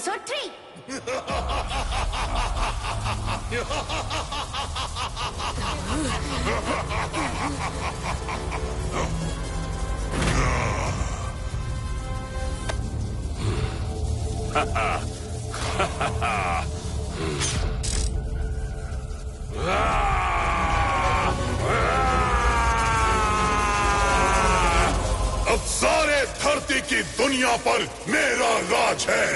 Episode 3। अब सारे धरती की दुनिया पर मेरा राज है,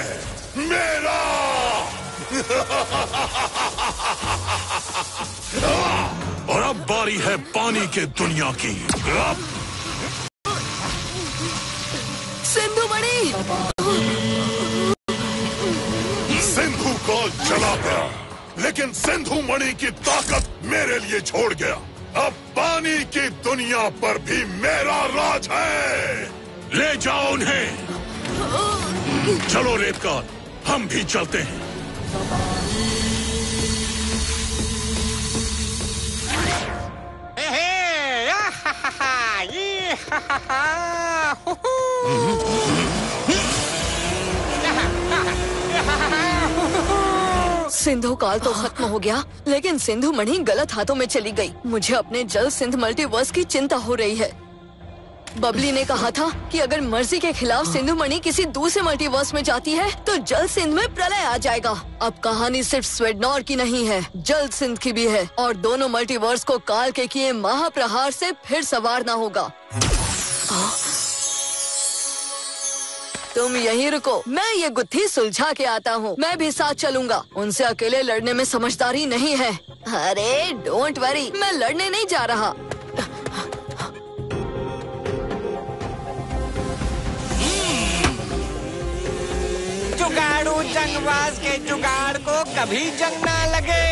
मेरा। और अब बारी है पानी के दुनिया की। सिंधु मणि! सिंधु को जला गया, लेकिन सिंधु मणि की ताकत मेरे लिए छोड़ गया। अब पानी की दुनिया पर भी मेरा राज है। ले जाओ उन्हें। चलो रेतकार, हम भी चलते हैं। सिंधु काल तो खत्म हो गया, लेकिन सिंधु मणि गलत हाथों में चली गई। मुझे अपने जल सिंध मल्टीवर्स की चिंता हो रही है। बबली ने कहा था कि अगर मर्जी के खिलाफ सिंधु मणि किसी दूसरे मल्टीवर्स में जाती है तो जल सिंध में प्रलय आ जाएगा। अब कहानी सिर्फ स्वेडनॉर की नहीं है, जल सिंध की भी है, और दोनों मल्टीवर्स को काल के किए महाप्रहार से फिर संवारना होगा। तुम यहीं रुको, मैं ये गुत्थी सुलझा के आता हूँ। मैं भी साथ चलूंगा। उनसे अकेले लड़ने में समझदारी नहीं है। अरे डोंट वरी, मैं लड़ने नहीं जा रहा। जुगाड़ू जंगबाज के जुगाड़ को कभी जंग ना लगे।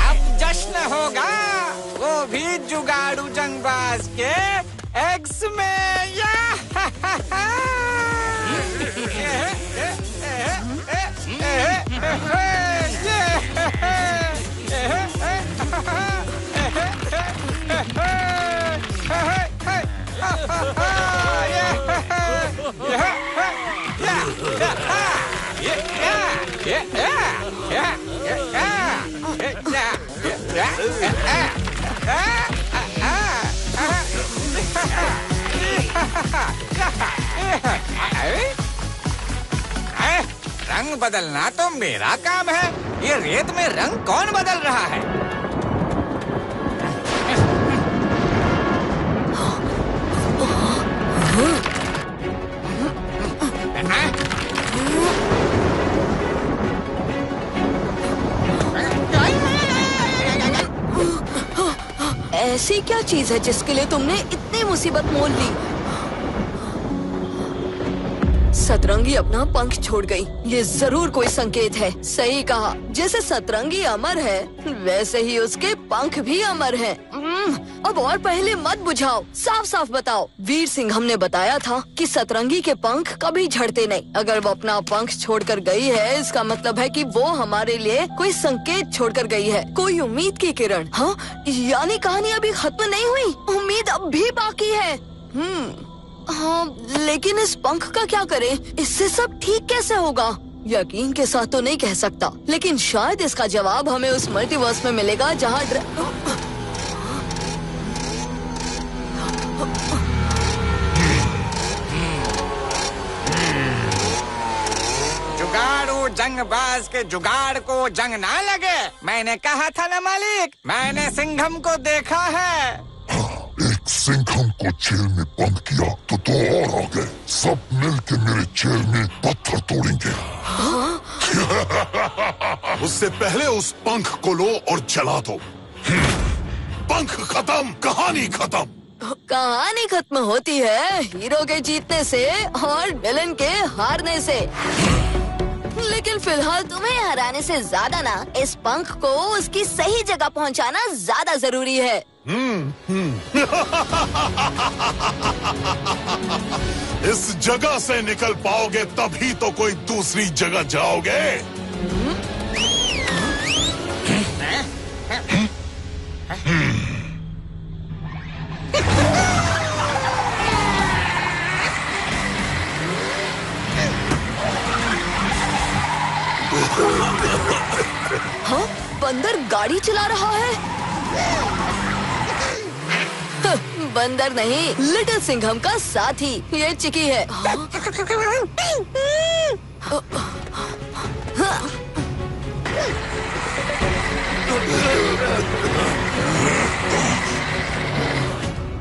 अब जश्न होगा, वो भी जुगाड़ू जंगबाज के एग्स में। रंग बदलना तो मेरा काम है। ये रेत में रंग कौन बदल रहा है? ऐसी क्या चीज है जिसके लिए तुमने इतनी मुसीबत मोल ली? सतरंगी अपना पंख छोड़ गई। ये जरूर कोई संकेत है। सही कहा, जैसे सतरंगी अमर है वैसे ही उसके पंख भी अमर हैं। अब और पहले मत बुझाओ, साफ साफ बताओ। वीर सिंह हमने बताया था कि सतरंगी के पंख कभी झड़ते नहीं। अगर वो अपना पंख छोड़कर गई है, इसका मतलब है कि वो हमारे लिए कोई संकेत छोड़कर गई है, कोई उम्मीद की किरण। हाँ, यानी कहानी अभी खत्म नहीं हुई, उम्मीद अब भी बाकी है। हाँ, लेकिन इस पंख का क्या करें? इससे सब ठीक कैसे होगा? यकीन के साथ तो नहीं कह सकता, लेकिन शायद इसका जवाब हमें उस मल्टीवर्स में मिलेगा जहाँ जुगाड़ू जंगबाज के जुगाड़ को जंग ना लगे। मैंने कहा था ना मालिक, मैंने सिंघम को देखा है। एक सिंघम को जेल में बंद किया तो दो और आ गए। सब मिलके मेरे जेल में पत्थर तोड़ेंगे। उससे पहले उस पंख को लो और जला दो। पंख खत्म, कहानी खत्म। कहानी खत्म होती है हीरो के जीतने से और विलन के हारने से। लेकिन फिलहाल तुम्हें हराने से ज्यादा ना, इस पंख को उसकी सही जगह पहुंचाना ज्यादा जरूरी है। इस जगह से निकल पाओगे तभी तो कोई दूसरी जगह जाओगे। हाँ, बंदर गाड़ी चला रहा है। बंदर नहीं, लिटिल सिंघम का साथी, ये चिकी है।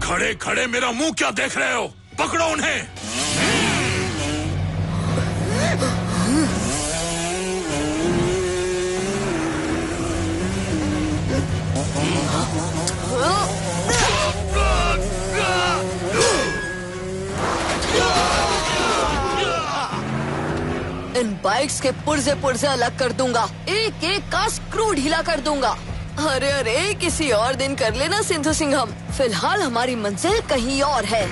खड़े खड़े मेरा मुंह क्या देख रहे हो? पकड़ो उन्हें। इन बाइक्स के पुर्जे पुर्जे अलग कर दूंगा, एक एक का स्क्रू ढीला कर दूंगा। अरे अरे, किसी और दिन कर लेना सिंधु सिंघम, फिलहाल हमारी मंजिल कहीं और है।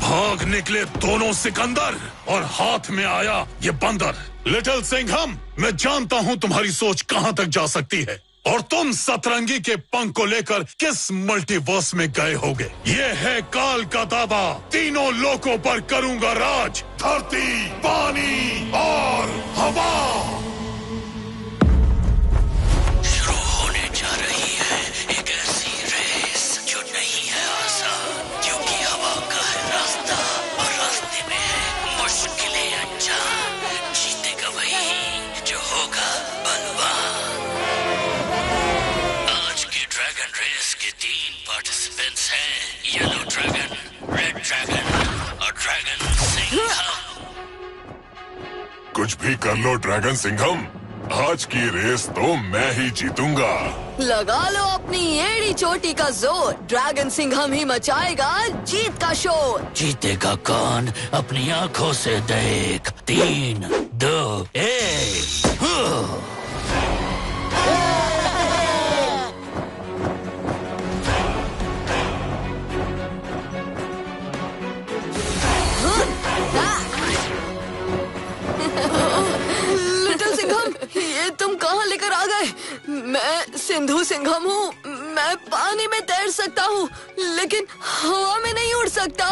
भाग निकले दोनों सिकंदर और हाथ में आया ये बंदर। लिटिल सिंघम, मैं जानता हूँ तुम्हारी सोच कहाँ तक जा सकती है और तुम सतरंगी के पंख को लेकर किस मल्टीवर्स में गए होगे। ये है काल का दावा, तीनों लोकों पर करूंगा राज, धरती, पानी और हवा। शुरू होने जा रही है एक ऐसी रेस जो नहीं है आसान, क्योंकि हवा का है रास्ता और रास्ते में है मुश्किलें अनजान। जीतेगा वही जो होगा बलवान। आज की ड्रैगन रेस के 3 पार्टिसिपेंट्स हैं, येलो ड्रैगन, रेड ड्रैगन और ड्रैगन सिंघम। कुछ भी कर लो ड्रैगन सिंघम, आज की रेस तो मैं ही जीतूंगा। लगा लो अपनी एड़ी चोटी का जोर, ड्रैगन सिंघम ही मचाएगा जीत का शोर। जीतेगा कौन? अपनी आंखों से देख। 3, 2, 1। लिटिल सिंघम, ये तुम कहाँ लेकर आ गए? मैं सिंधु सिंघम हूँ, मैं पानी में तैर सकता हूँ लेकिन हवा में नहीं उड़ सकता।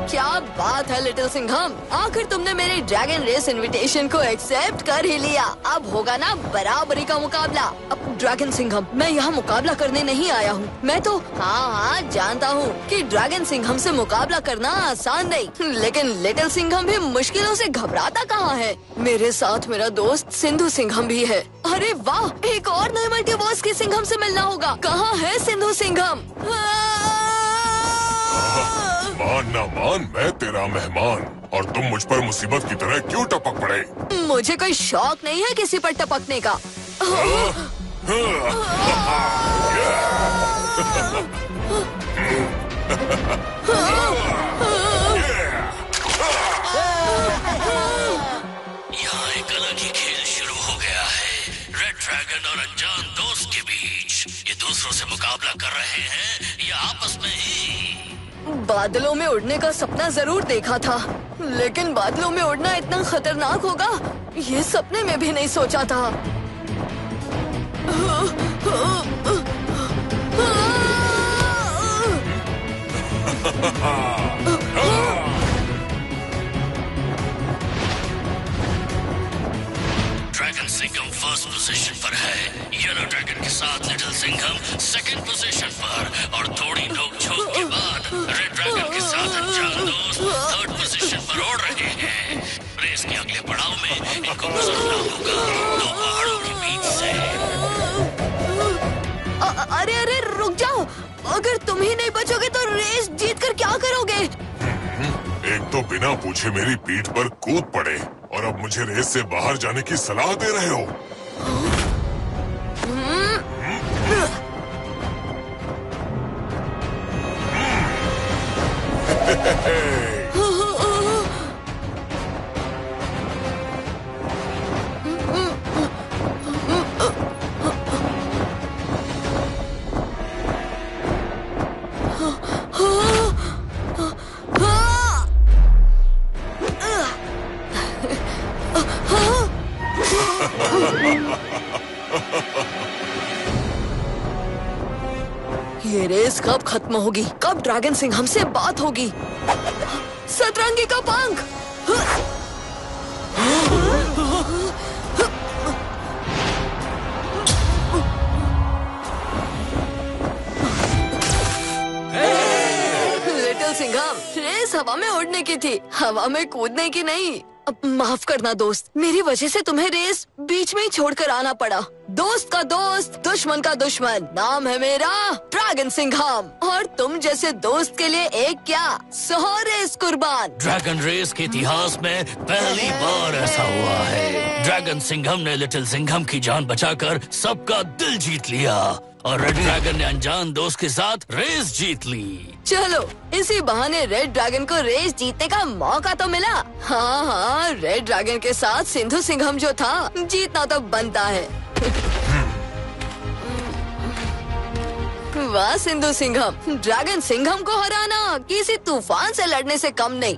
क्या बात है लिटिल सिंघम, आखिर तुमने मेरे ड्रैगन रेस इनविटेशन को एक्सेप्ट कर ही लिया। अब होगा ना बराबरी का मुकाबला। अब ड्रैगन सिंघम, मैं यहाँ मुकाबला करने नहीं आया हूँ। मैं तो हाँ जानता हूँ कि ड्रैगन सिंघम से मुकाबला करना आसान नहीं, लेकिन लिटिल सिंघम भी मुश्किलों से घबराता कहाँ है। मेरे साथ मेरा दोस्त सिंधु सिंघम भी है। अरे वाह, एक और नए मल्टीवर्स के सिंघम से मिलना होगा। कहाँ है सिंधु सिंघम? मान ना मान, मैं तेरा मेहमान, और तुम मुझ पर मुसीबत की तरह क्यों टपक पड़े? मुझे कोई शौक नहीं है किसी पर टपकने का। यहाँ एक अलग ही खेल शुरू हो गया है, रेड ड्रैगन और अनजान दोस्त के बीच। ये दूसरों से मुकाबला कर रहे हैं या आपस में ही। बादलों में उड़ने का सपना जरूर देखा था, लेकिन बादलों में उड़ना इतना खतरनाक होगा ये सपने में भी नहीं सोचा था। ड्रैगन सिंघम फर्स्ट पोजीशन पर है, येलो ड्रैगन के साथ लिटिल सिंघम सेकंड पोजीशन पर, और थोड़ी नोक-झोंक के बाद रेड ड्रैगन के साथ अनजान दोस्त थर्ड पोजीशन पर उड़ रहे हैं। रेस के अगले पड़ाव में इनको गुजरना होगा 2 पहाड़ों के बीच से। अरे अरे रुक जाओ, अगर तुम ही नहीं बचोगे तो रेस जीतकर क्या करोगे? एक तो बिना पूछे मेरी पीठ पर कूद पड़े और अब मुझे रेस से बाहर जाने की सलाह दे रहे हो। ये रेस कब खत्म होगी? कब ड्रैगन सिंह हमसे बात होगी? सतरंगी का पंख! लिटिल सिंघम, रेस हवा में उड़ने की थी, हवा में कूदने की नहीं। अब माफ करना दोस्त, मेरी वजह से तुम्हें रेस बीच में ही छोड़कर आना पड़ा। दोस्त का दोस्त, दुश्मन का दुश्मन, नाम है मेरा ड्रैगन सिंघम। और तुम जैसे दोस्त के लिए एक क्या 100 रेस कुर्बान। ड्रैगन रेस के इतिहास में पहली बार ऐसा हुआ है। ड्रैगन सिंघम ने लिटिल सिंघम की जान बचाकर सबका दिल जीत लिया और रेड ड्रैगन ने अनजान दोस्त के साथ रेस जीत ली। चलो, इसी बहाने रेड ड्रैगन को रेस जीतने का मौका तो मिला। हाँ, रेड ड्रैगन के साथ सिंधु सिंघम जो था, जीतना तो बनता है। वाह सिंधु सिंघम, ड्रैगन सिंघम को हराना किसी तूफान से लड़ने से कम नहीं।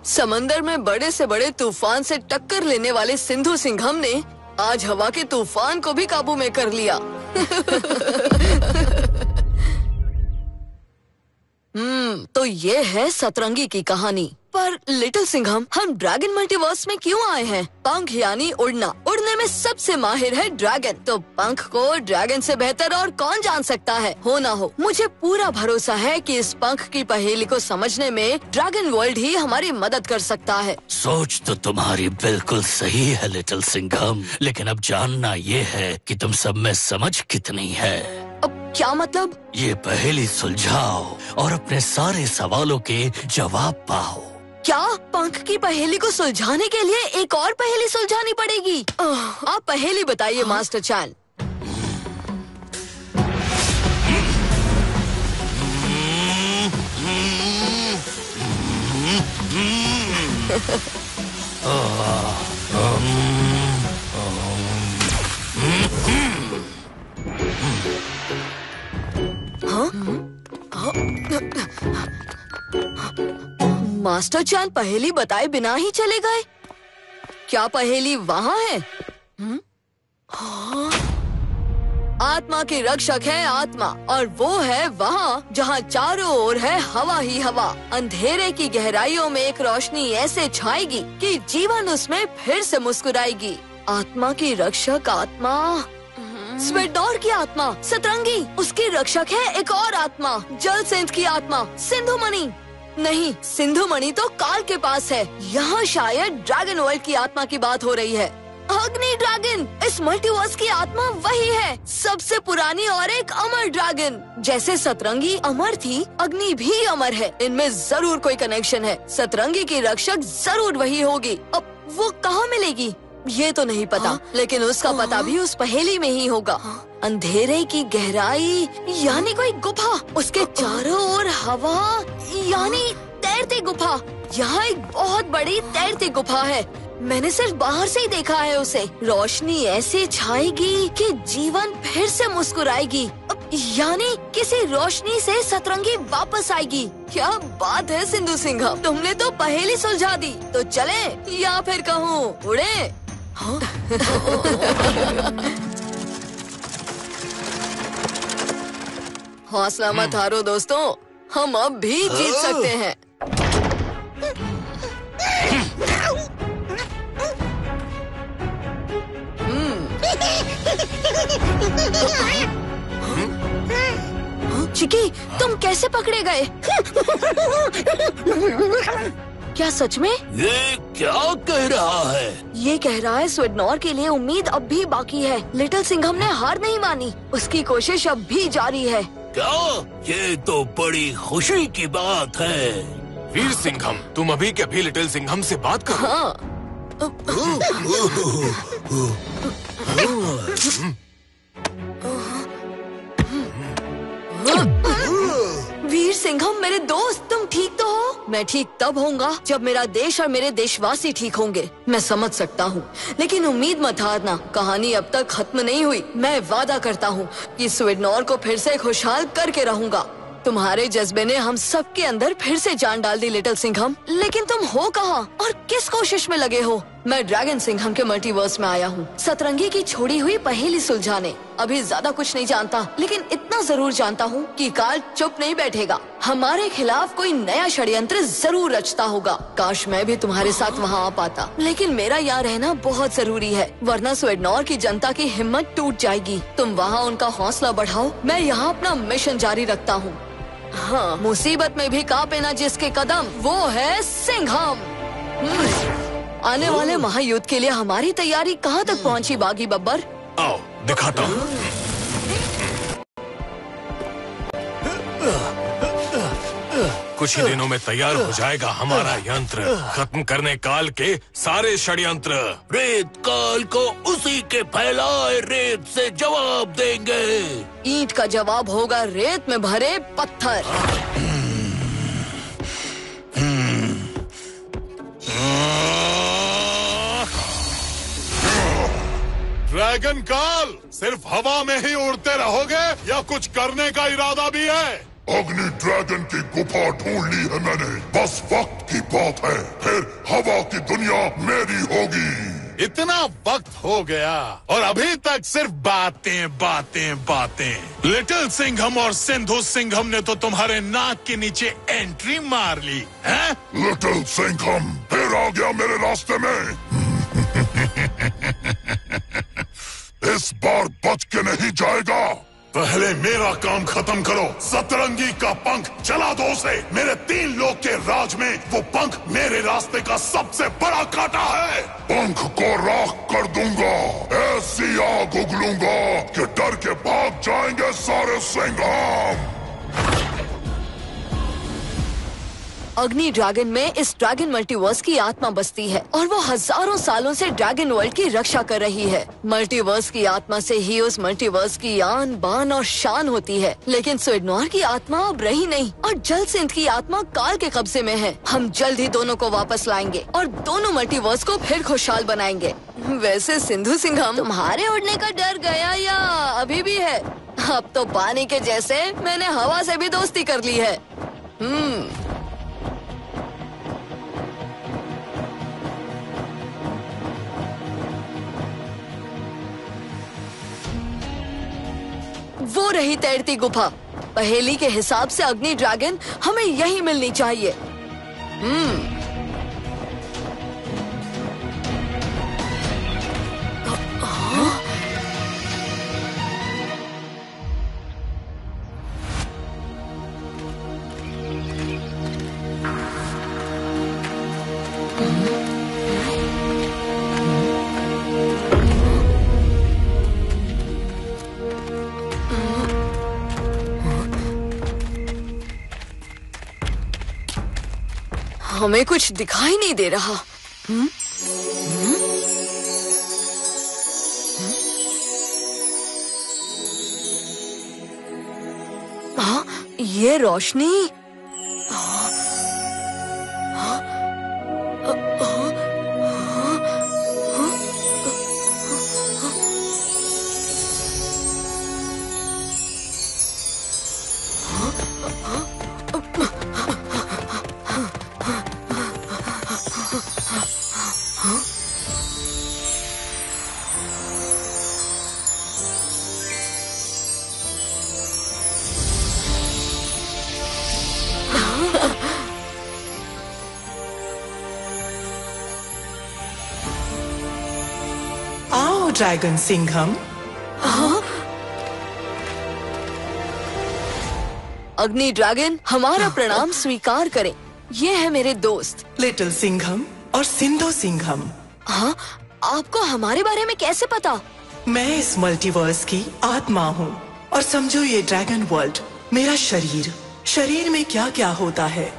समंदर में बड़े से बड़े तूफान से टक्कर लेने वाले सिंधु सिंघम ने आज हवा के तूफान को भी काबू में कर लिया। तो ये है सतरंगी की कहानी। पर लिटिल सिंघम, हम ड्रैगन मल्टीवर्स में क्यों आए हैं? पंख यानी उड़ना, उड़ने में सबसे माहिर है ड्रैगन। तो पंख को ड्रैगन से बेहतर और कौन जान सकता है? हो ना हो, मुझे पूरा भरोसा है कि इस पंख की पहेली को समझने में ड्रैगन वर्ल्ड ही हमारी मदद कर सकता है। सोच तो तुम्हारी बिल्कुल सही है लिटिल सिंघम, लेकिन अब जानना ये है कि तुम सब में समझ कितनी है। अब क्या मतलब? ये पहेली सुलझाओ और अपने सारे सवालों के जवाब पाओ। क्या पंख की पहेली को सुलझाने के लिए एक और पहेली सुलझानी पड़ेगी? आप पहेली बताइए मास्टर चैन। मास्टर चांद पहेली बताए बिना ही चले गए। क्या पहेली वहाँ है? आत्मा की रक्षक है आत्मा, और वो है वहाँ जहाँ चारों ओर है हवा ही हवा। अंधेरे की गहराइयों में एक रोशनी ऐसे छाएगी कि जीवन उसमें फिर से मुस्कुराएगी। आत्मा की रक्षक आत्मा, स्वेटडॉर की आत्मा, सतरंगी, उसकी रक्षक है एक और आत्मा, जल सेंध की आत्मा, सिंधु मणि। नहीं, सिंधु मणि तो काल के पास है। यहाँ शायद ड्रैगन वर्ल्ड की आत्मा की बात हो रही है। अग्नि ड्रैगन, इस मल्टीवर्स की आत्मा वही है, सबसे पुरानी और एक अमर ड्रैगन। जैसे सतरंगी अमर थी, अग्नि भी अमर है। इनमें जरूर कोई कनेक्शन है। सतरंगी की रक्षक जरूर वही होगी। अब वो कहाँ मिलेगी ये तो नहीं पता, लेकिन उसका पता भी उस पहेली में ही होगा। अंधेरे की गहराई यानी कोई गुफा, उसके चारों ओर हवा यानी तैरती गुफा। यहाँ एक बहुत बड़ी तैरती गुफा है। मैंने सिर्फ बाहर से ही देखा है उसे। रोशनी ऐसे छाएगी कि जीवन फिर से मुस्कुराएगी। यानी किसी रोशनी से सतरंगी वापस आएगी। क्या बात है सिंधु सिंघम, तुमने तो पहेली सुलझा दी। तो चले या फिर कहूँ उड़े? हौसला मत हारो दोस्तों, हम अब भी जीत सकते हैं। चिकी, तुम कैसे पकड़े गए? क्या सच में? ये क्या कह रहा है? ये कह रहा है स्वेटनॉर के लिए उम्मीद अब भी बाकी है। लिटिल सिंघम ने हार नहीं मानी, उसकी कोशिश अब भी जारी है। क्या? ये तो बड़ी खुशी की बात है। वीर सिंघम, तुम अभी के अभी लिटिल सिंघम से बात करो। हाँ। वीर सिंघम मेरे दोस्त, तुम ठीक तो हो? मैं ठीक तब होऊंगा जब मेरा देश और मेरे देशवासी ठीक होंगे। मैं समझ सकता हूँ, लेकिन उम्मीद मत हारना, कहानी अब तक खत्म नहीं हुई। मैं वादा करता हूँ कि स्वेटनॉर को फिर से खुशहाल करके रहूंगा। तुम्हारे जज्बे ने हम सबके अंदर फिर से जान डाल दी लिटिल सिंघम, लेकिन तुम हो कहाँ और किस कोशिश में लगे हो? मैं ड्रैगन सिंघम के मल्टीवर्स में आया हूँ सतरंगी की छोड़ी हुई पहेली सुलझाने। अभी ज्यादा कुछ नहीं जानता, लेकिन इतना जरूर जानता हूँ कि काल चुप नहीं बैठेगा। हमारे खिलाफ कोई नया षड्यंत्र जरूर रचता होगा। काश मैं भी तुम्हारे साथ वहाँ आ पाता, लेकिन मेरा यहाँ रहना बहुत जरूरी है, वरना स्वीडनॉर की जनता की हिम्मत टूट जाएगी। तुम वहाँ उनका हौसला बढ़ाओ, मैं यहाँ अपना मिशन जारी रखता हूँ। हाँ, मुसीबत में भी कांपे ना जिसके कदम, वो है सिंघम। आने वाले महायुद्ध के लिए हमारी तैयारी कहाँ तक पहुँची बागी बब्बर? आओ दिखाता हूँ। कुछ ही दिनों में तैयार हो जाएगा हमारा यंत्र, खत्म करने काल के सारे षड्यंत्र। रेत काल को उसी के फैलाए रेत से जवाब देंगे। ईंट का जवाब होगा रेत में भरे पत्थर। ड्रैगन काल, सिर्फ हवा में ही उड़ते रहोगे या कुछ करने का इरादा भी है? अग्नि ड्रैगन की गुफा ढूंढ ली है मैंने, बस वक्त की बात है, फिर हवा की दुनिया मेरी होगी। इतना वक्त हो गया और अभी तक सिर्फ बातें बातें बातें। लिटिल सिंघम और सिंधु सिंघम ने तो तुम्हारे नाक के नीचे एंट्री मार ली है। लिटिल सिंघम फिर आ गया मेरे रास्ते में। इस बार बच के नहीं जाएगा। पहले मेरा काम खत्म करो। सतरंगी का पंख जला दो उसे। मेरे 3 लोग के राज में वो पंख मेरे रास्ते का सबसे बड़ा कांटा है। पंख को राख कर दूंगा, ऐसी आग उगलूंगा कि डर के भाग जाएंगे सारे सिंघम। अग्नि ड्रैगन में इस ड्रैगन मल्टीवर्स की आत्मा बसती है और वो हजारों सालों से ड्रैगन वर्ल्ड की रक्षा कर रही है। मल्टीवर्स की आत्मा से ही उस मल्टीवर्स की आन बान और शान होती है, लेकिन स्वीडनॉर की आत्मा अब रही नहीं और जल सिंध की आत्मा काल के कब्जे में है। हम जल्द ही दोनों को वापस लाएंगे और दोनों मल्टीवर्स को फिर खुशहाल बनाएंगे। वैसे सिंधु सिंघम, तुम्हारे उड़ने का डर गया या अभी भी है? अब तो पानी के जैसे मैंने हवा से भी दोस्ती कर ली है। वो रही तैरती गुफा। पहेली के हिसाब से अग्नि ड्रैगन हमें यही मिलनी चाहिए। हमें कुछ दिखाई नहीं दे रहा। हाँ, ये रोशनी। आओ ड्रैगन सिंघम। अग्नि ड्रैगन, हमारा प्रणाम स्वीकार करें। ये है मेरे दोस्त लिटिल सिंघम और सिंधु सिंघम। हाँ, आपको हमारे बारे में कैसे पता? मैं इस मल्टीवर्स की आत्मा हूँ और समझो ये ड्रैगन वर्ल्ड मेरा शरीर। शरीर में क्या क्या होता है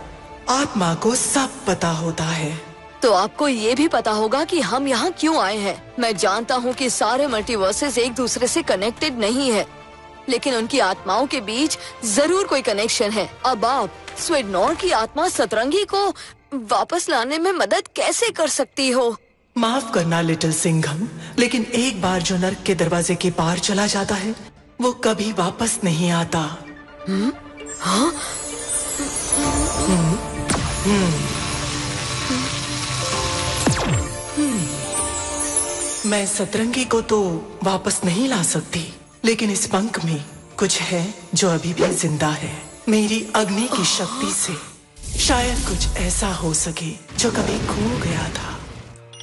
आत्मा को सब पता होता है। तो आपको ये भी पता होगा कि हम यहाँ क्यों आए हैं। मैं जानता हूँ कि सारे मल्टीवर्सेस एक दूसरे से कनेक्टेड नहीं है, लेकिन उनकी आत्माओं के बीच जरूर कोई कनेक्शन है। अब आप स्वीडनॉर की आत्मा सतरंगी को वापस लाने में मदद कैसे कर सकती हो? माफ करना लिटिल सिंघम, लेकिन एक बार जो नर्क के दरवाजे के पार चला जाता है वो कभी वापस नहीं आता। हाँ? मैं सतरंगी को तो वापस नहीं ला सकती, लेकिन इस पंख में कुछ है जो अभी भी जिंदा है। मेरी अग्नि की शक्ति से शायद कुछ ऐसा हो सके जो कभी खो गया था,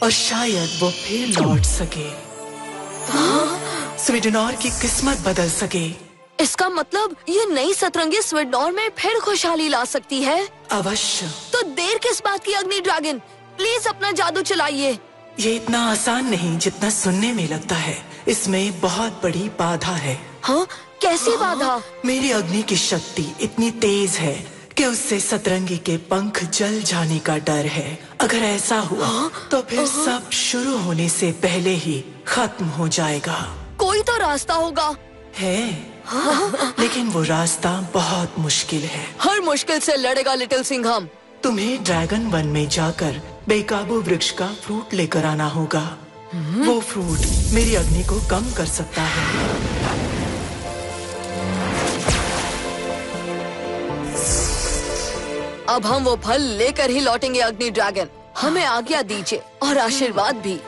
और शायद वो फिर लौट सके। स्वीडनौर की किस्मत बदल सके। इसका मतलब ये नई सतरंगी स्वीडनौर में फिर खुशहाली ला सकती है। अवश्य। तो देर किस बात की अग्नि ड्रैगन, प्लीज अपना जादू चलाइए। ये इतना आसान नहीं जितना सुनने में लगता है। इसमें बहुत बड़ी बाधा है। हाँ, कैसी बाधा? मेरी अग्नि की शक्ति इतनी तेज है कि उससे सतरंगी के पंख जल जाने का डर है। अगर ऐसा हुआ तो फिर सब शुरू होने से पहले ही खत्म हो जाएगा। कोई तो रास्ता होगा। है, लेकिन वो रास्ता बहुत मुश्किल है। हर मुश्किल से लड़ेगा लिटिल सिंघम। तुम्हें ड्रैगन वन में जाकर बेकाबू वृक्ष का फ्रूट लेकर आना होगा। वो फ्रूट मेरी अग्नि को कम कर सकता है। अब हम वो फल लेकर ही लौटेंगे अग्नि ड्रैगन। हमें आज्ञा दीजिए और आशीर्वाद भी।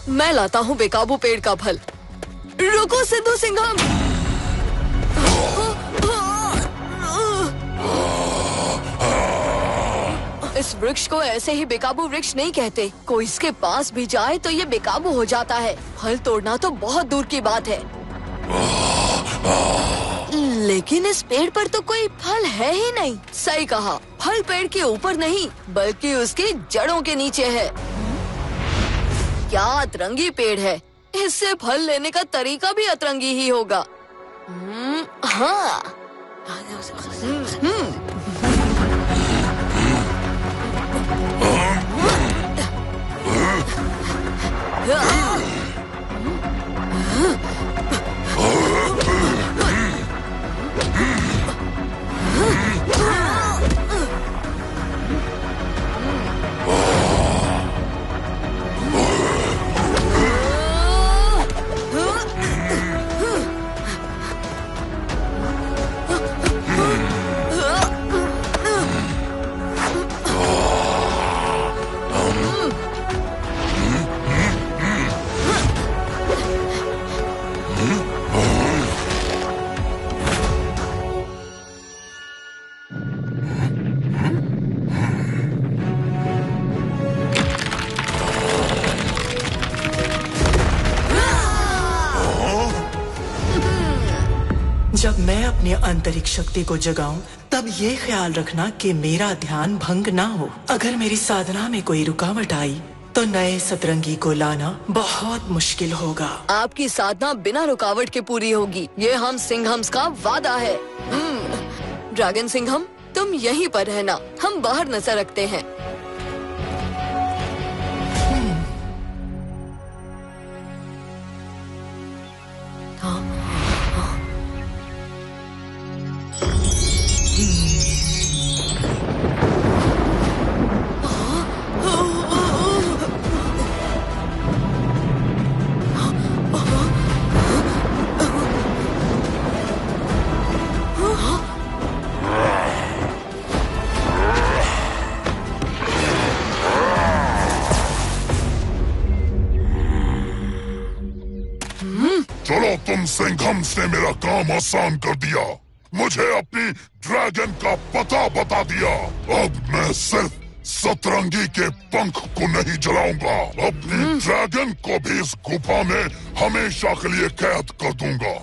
मैं लाता हूँ बेकाबू पेड़ का फल। रुको सिद्धू सिंघम। इस वृक्ष को ऐसे ही बेकाबू वृक्ष नहीं कहते। कोई इसके पास भी जाए तो ये बेकाबू हो जाता है। फल तोड़ना तो बहुत दूर की बात है। लेकिन इस पेड़ पर तो कोई फल है ही नहीं। सही कहा, फल पेड़ के ऊपर नहीं बल्कि उसकी जड़ों के नीचे है। क्या अतरंगी पेड़ है। इससे फल लेने का तरीका भी अतरंगी ही होगा। हाँ। जब मैं अपनी आंतरिक शक्ति को जगाऊं, तब ये ख्याल रखना कि मेरा ध्यान भंग ना हो। अगर मेरी साधना में कोई रुकावट आई तो नए सतरंगी को लाना बहुत मुश्किल होगा। आपकी साधना बिना रुकावट के पूरी होगी, ये हम सिंघम्स का वादा है। ड्रैगन सिंघम, तुम यहीं पर रहना, हम बाहर नजर रखते हैं। चलो, तुम सिंघम्स ने मेरा काम आसान कर दिया। मुझे अपनी ड्रैगन का पता बता दिया। अब मैं सिर्फ सतरंगी के पंख को नहीं जलाऊंगा, अपनी ड्रैगन को भी इस गुफा में हमेशा के लिए कैद कर दूंगा।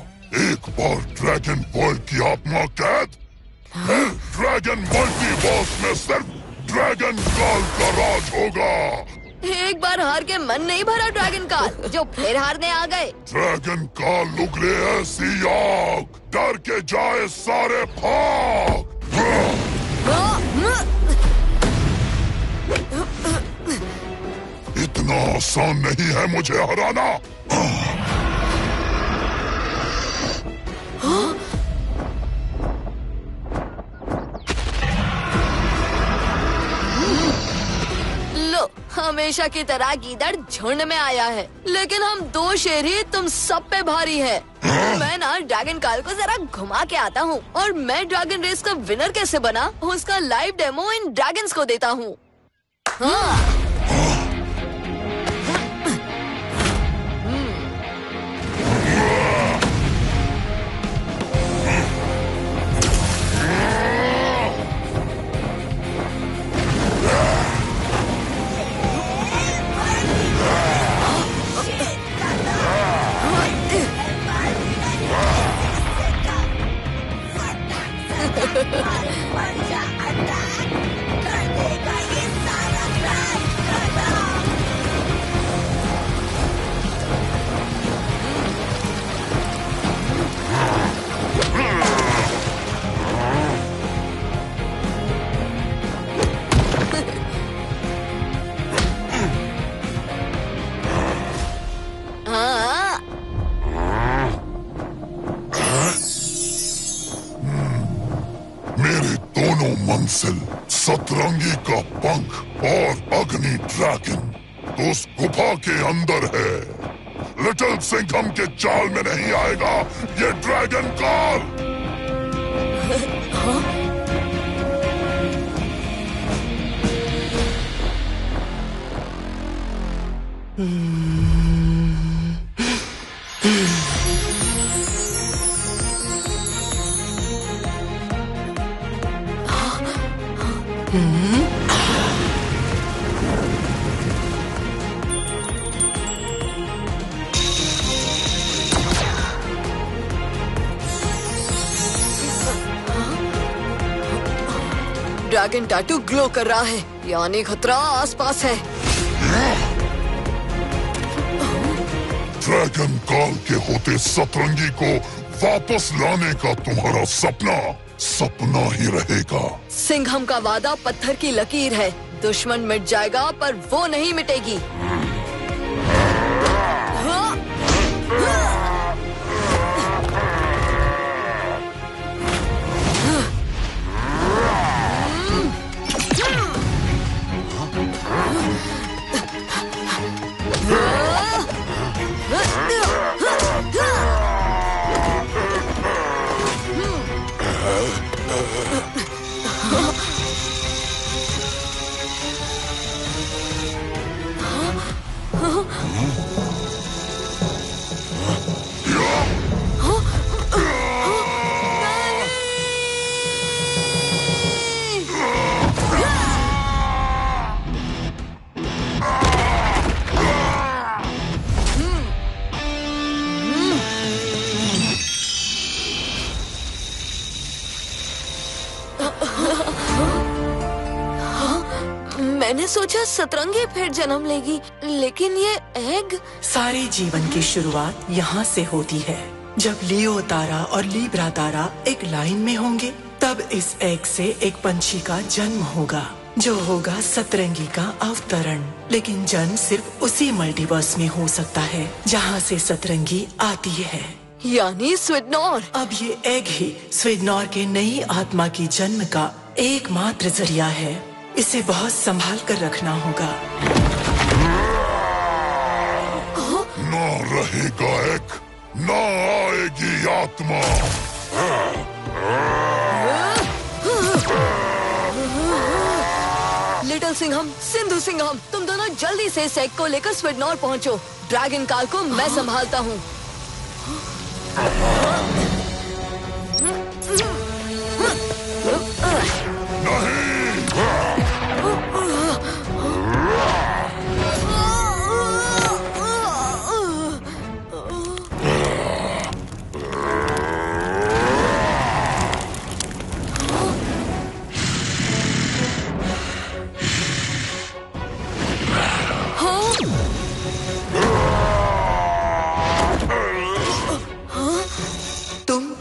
एक बार ड्रैगन वर्ल्ड की आत्मा कैद, फिर ड्रैगन मल्टीवर्स में सिर्फ ड्रैगन काल का राज होगा। एक बार हार के मन नहीं भरा ड्रैगन काल, जो फिर हारने आ गए। ड्रैगन काल उगले ऐसी आग, डर के जाए सारे भाग। इतना आसान नहीं है मुझे हराना। लो, हमेशा की तरह गीदड़ झुंड में आया है, लेकिन हम 2 शेर ही तुम सब पे भारी है। मैं ना ड्रैगन काल को जरा घुमा के आता हूँ, और मैं ड्रैगन रेस का विनर कैसे बना उसका लाइव डेमो इन ड्रैगन्स को देता हूँ। हाँ। मंजिल सतरंगी का पंख और अग्नि ड्रैगन उस गुफा के अंदर है। लिटिल सिंघम के चाल में नहीं आएगा ये ड्रैगन काल। ड्रैगन टैटू ग्लो कर रहा है, यानी खतरा आसपास है। ड्रैगन काल के होते सतरंगी को वापस लाने का तुम्हारा सपना ही रहेगा। सिंघम का वादा पत्थर की लकीर है, दुश्मन मिट जाएगा पर वो नहीं मिटेगी। मैंने सोचा सतरंगी फिर जन्म लेगी, लेकिन ये एग। सारे जीवन की शुरुआत यहाँ से होती है। जब लियो तारा और लीब्रा तारा एक लाइन में होंगे, तब इस एग से एक पंछी का जन्म होगा, जो होगा सतरंगी का अवतरण। लेकिन जन्म सिर्फ उसी मल्टीवर्स में हो सकता है जहाँ से सतरंगी आती है, यानी स्वीडनॉर। अब ये एग ही स्वीडनॉर के नई आत्मा की जन्म का एकमात्र जरिया है। इसे बहुत संभाल कर रखना होगा। ना रहेगा एक, ना आएगी आत्मा। लिटिल सिंघम, सिंधु सिंघम, तुम दोनों जल्दी से इस एग को लेकर स्वीडनॉर पहुंचो। ड्रैगन काल को मैं संभालता हूँ।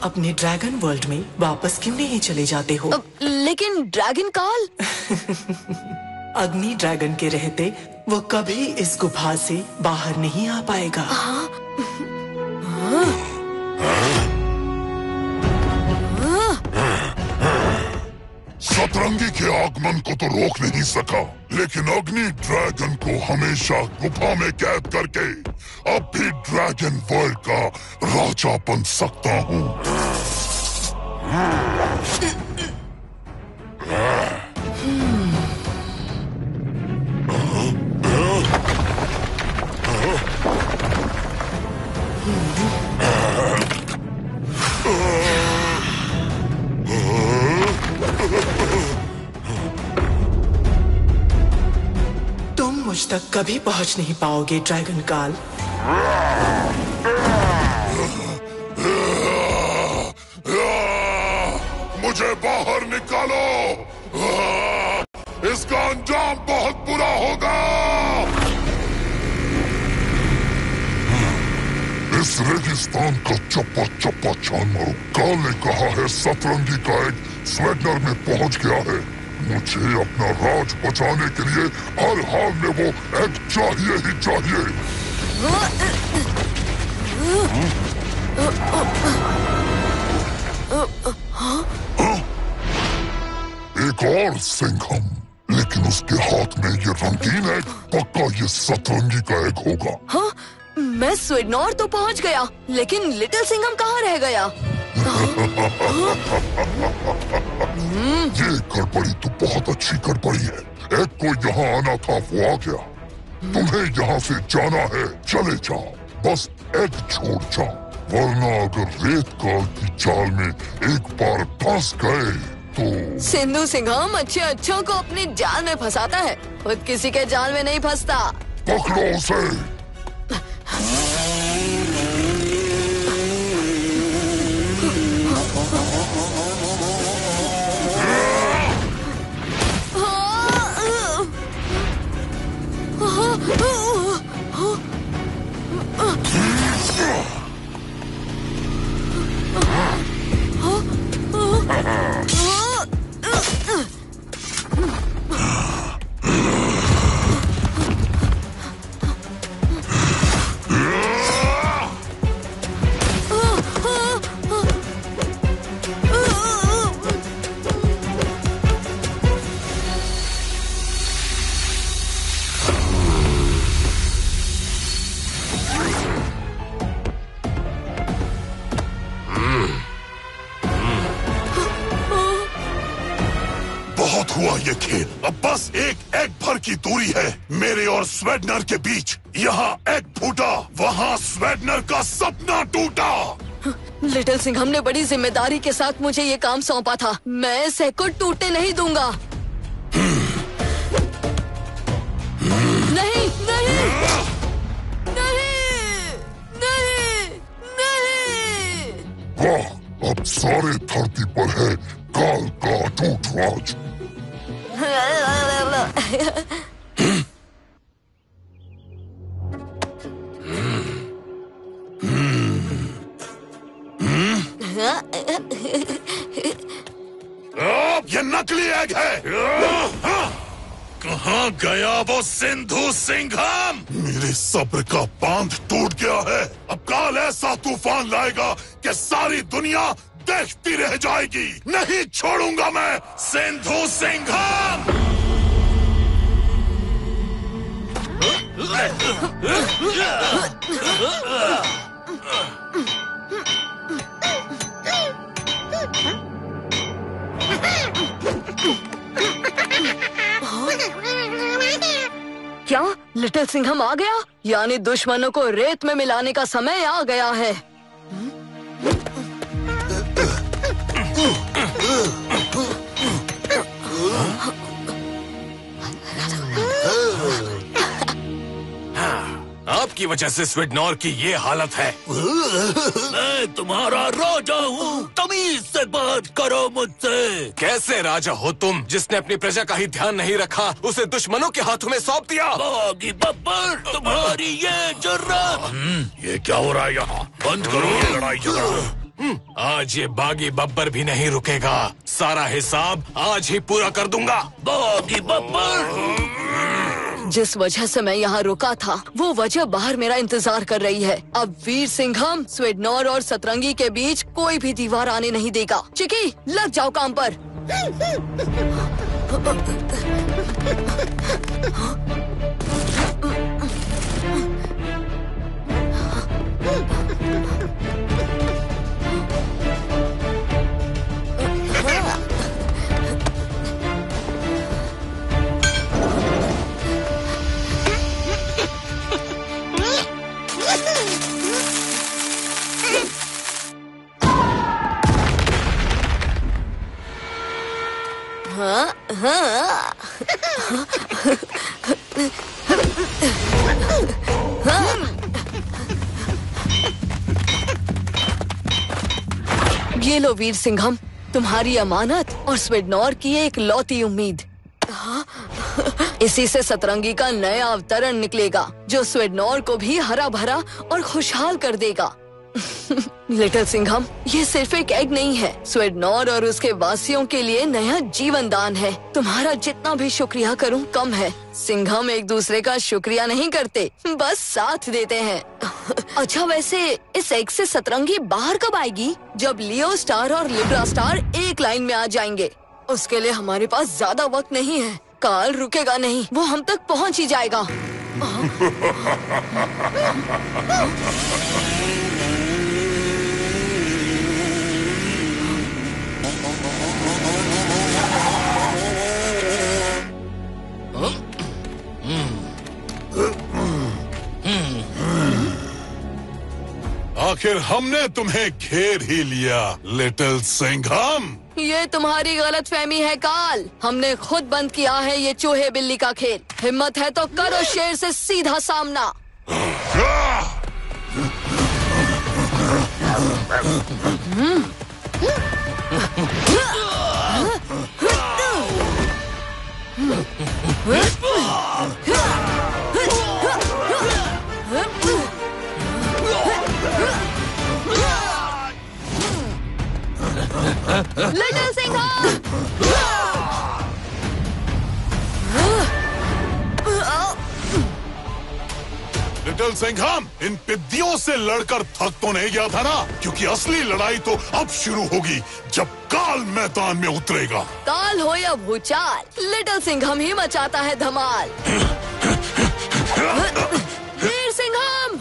अपने ड्रैगन वर्ल्ड में वापस क्यों नहीं चले जाते हो? लेकिन ड्रैगन काल अग्नि ड्रैगन के रहते वो कभी इस गुफा से बाहर नहीं आ पाएगा। सतरंगी के आगमन को तो रोक नहीं सका, लेकिन अग्नि ड्रैगन को हमेशा गुफा में कैद करके अब भी ड्रैगन वर्ल्ड का राजा बन सकता हूँ। तुम मुझ तक कभी पहुंच नहीं पाओगे ड्रैगन काल। मुझे बाहर निकालो, इसका अंजाम बहुत बुरा होगा। इस रेगिस्तान का चप्पा चप्पा छान मारो। काल ने कहा है सतरंगी का एग स्वेडनर में पहुंच गया है। मुझे अपना राज बचाने के लिए हर हाल में वो एग चाहिए ही चाहिए। एक और सिंघम, लेकिन उसके हाथ में ये रंगीन एग, पक्का ये सतरंगी का एग होगा। हाँ, मैं स्वीडनॉर तो पहुंच गया, लेकिन लिटिल सिंघम कहाँ रह गया? ये गड़बड़ी तो बहुत अच्छी गड़बड़ी है। एग को यहाँ आना था, वो आ गया। तुम्हें यहाँ से जाना है, चले जाओ, बस एग छोड़ जाओ, वरना अगर रेत काल की चाल में एक बार फंस गए तो। सिंधु सिंघम अच्छों को अपने जाल में फंसाता है, खुद किसी के जाल में नहीं फंसता। पकड़ो उसे। बहुत हुआ ये खेल, अब बस एक एग भर की दूरी है मेरे और स्वेडनर के बीच। यहाँ एग फूटा, वहाँ स्वेडनर का सपना टूटा। लिटिल सिंघम ने बड़ी जिम्मेदारी के साथ मुझे ये काम सौंपा था, मैं इस एग को टूटने नहीं दूंगा। नहीं नहीं नहीं नहीं नहीं। वाह, अब सारे धरती पर है काल का अटूट राज। ये नकली एग है। कहाँ गया वो सिंधु सिंघम? मेरे सब्र का बांध टूट गया है। अब काल ऐसा तूफान लाएगा कि सारी दुनिया देखती रह जाएगी। नहीं छोड़ूंगा मैं सिंधु सिंघम। क्या लिटिल सिंघम आ गया? यानी दुश्मनों को रेत में मिलाने का समय आ गया है। आपकी वजह से स्वीडनॉर की ये हालत है। मैं तुम्हारा राजा हूँ, तमीज से बात करो मुझसे। कैसे राजा हो तुम, जिसने अपनी प्रजा का ही ध्यान नहीं रखा, उसे दुश्मनों के हाथों में सौंप दिया। बागी बब्बर, तुम्हारी ये जुर्रत। ये क्या हो रहा है यहाँ? बंद करो ये लड़ाई झगड़ा। आज ये बागी बब्बर भी नहीं रुकेगा, सारा हिसाब आज ही पूरा कर दूंगा। बागी बब्बर, जिस वजह से मैं यहाँ रुका था, वो वजह बाहर मेरा इंतजार कर रही है। अब वीर सिंघम स्वीडनॉर और सतरंगी के बीच कोई भी दीवार आने नहीं देगा। चिकी, लग जाओ काम पर। ये लो वीर सिंघम, तुम्हारी अमानत और स्वीडनॉर की एक लौती उम्मीद। इसी से सतरंगी का नया अवतरण निकलेगा जो स्वीडनॉर को भी हरा भरा और खुशहाल कर देगा। लिटिल सिंघम, ये सिर्फ एक एग नहीं है, स्वीडनॉर और उसके वासियों के लिए नया जीवन दान है। तुम्हारा जितना भी शुक्रिया करूं कम है। सिंघम एक दूसरे का शुक्रिया नहीं करते, बस साथ देते हैं। अच्छा, वैसे इस एग से सतरंगी बाहर कब आएगी? जब लियो स्टार और लिब्रा स्टार एक लाइन में आ जाएंगे। उसके लिए हमारे पास ज्यादा वक्त नहीं है। कार्ल रुकेगा नहीं, वो हम तक पहुंच ही जाएगा। आखिर हमने तुम्हें घेर ही लिया लिटिल सिंघम। ये तुम्हारी गलतफहमी है कार्ल। हमने खुद बंद किया है ये चूहे बिल्ली का खेल। हिम्मत है तो करो शेर से सीधा सामना। लिटिल सिंघम! लिटिल सिंघम, इन पिद्दियों से लड़कर थक तो नहीं गया था ना? क्योंकि असली लड़ाई तो अब शुरू होगी जब कार्ल मैदान में उतरेगा। कार्ल हो या भूचाल, लिटिल सिंघम ही मचाता है धमाल। वीर सिंघम!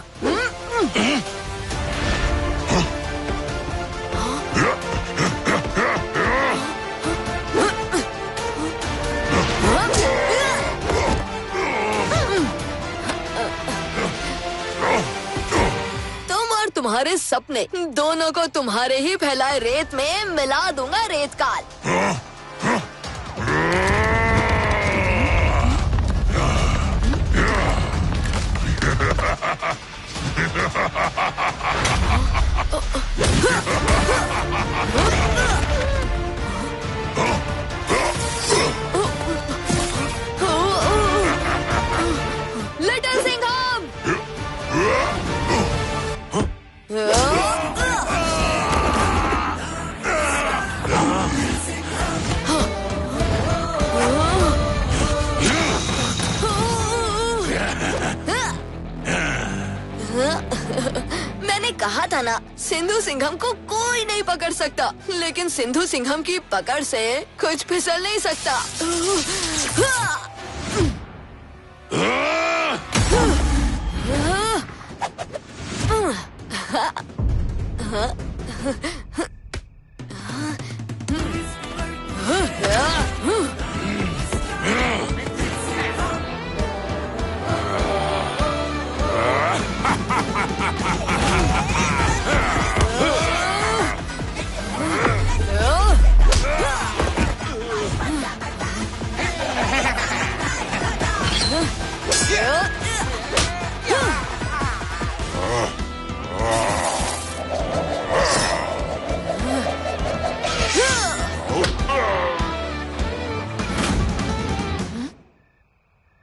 तुम्हारे सपने दोनों को तुम्हारे ही फैलाए रेत में मिला दूंगा रेत काल। लिटिल सिंघम! मैंने कहा था ना, सिंधु सिंघम को कोई नहीं पकड़ सकता, लेकिन सिंधु सिंघम की पकड़ से कुछ फिसल नहीं सकता।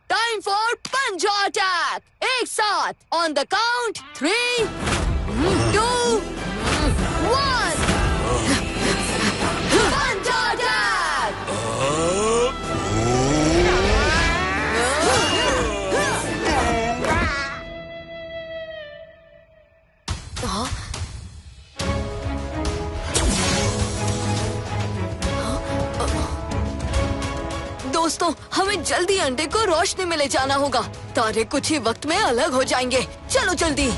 Time for पंजा अटैक! एक साथ on the count 3, 2, 1. पंजा अटैक! दोस्तों, हमें जल्दी अंडे को रोशनी में ले जाना होगा। तारे कुछ ही वक्त में अलग हो जाएंगे। चलो जल्दी।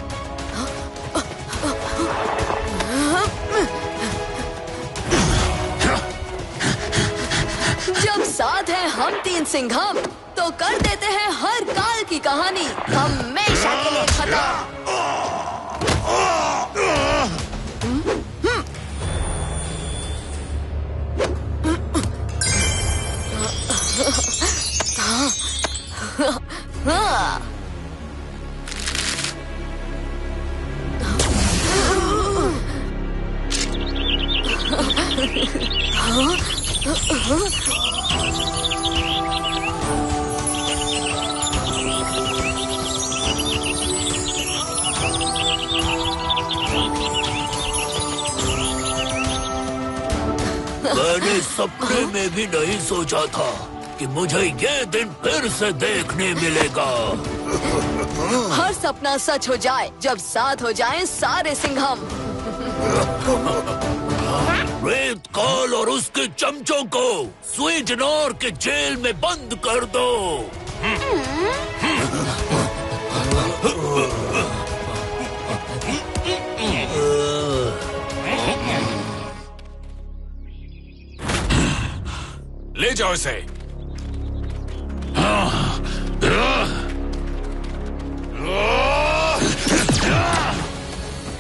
जब साथ हैं हम तीन सिंघम, तो कर देते हैं हर काल की कहानी हमेशा के लिए खत्म। मैंने सपने में भी नहीं सोचा था कि मुझे ये दिन फिर से देखने मिलेगा। हर सपना सच हो जाए जब साथ हो जाएं सारे सिंघम। रेत काल और उसके चमचों को स्वीडनोर के जेल में बंद कर दो। ले जाओ इसे।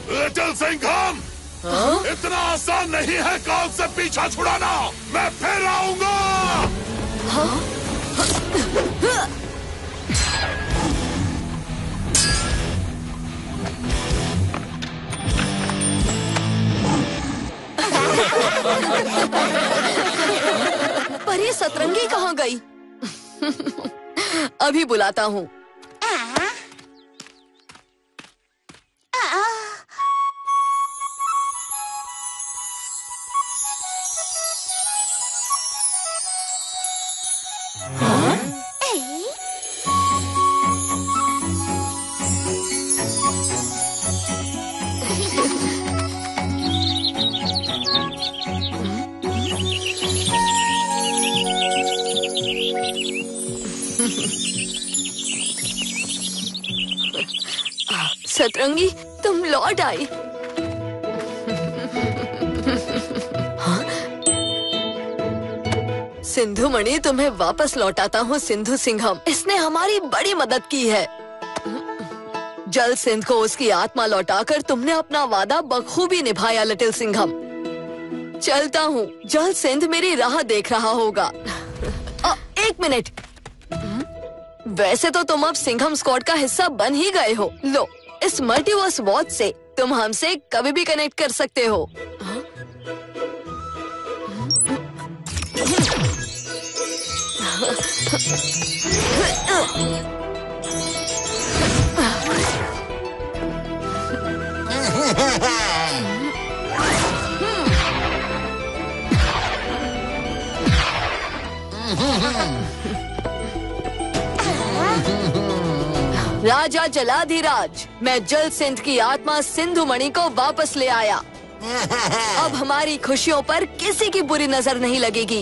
लिटिल सिंघम, इतना आसान नहीं है काल से पीछा छुड़ाना। मैं फिर आऊंगा। पर ये सतरंगी कहाँ गई? अभी बुलाता हूँ। सतरंगी, तुम लौट आई। सिंधु मणि तुम्हें वापस लौटाता हूँ सिंधु सिंघम। इसने हमारी बड़ी मदद की है। जल सिंध को उसकी आत्मा लौटाकर तुमने अपना वादा बखूबी निभाया लिटिल सिंघम। चलता हूँ, जल सिंध मेरी राह देख रहा होगा। एक मिनट, वैसे तो तुम अब सिंघम स्क्वाड का हिस्सा बन ही गए हो। लो, इस मल्टीवर्स वॉच से तुम हमसे कभी भी कनेक्ट कर सकते हो। राजा जलाधिराज, मैं जल सिंध की आत्मा सिंधु मणि को वापस ले आया। अब हमारी खुशियों पर किसी की बुरी नजर नहीं लगेगी।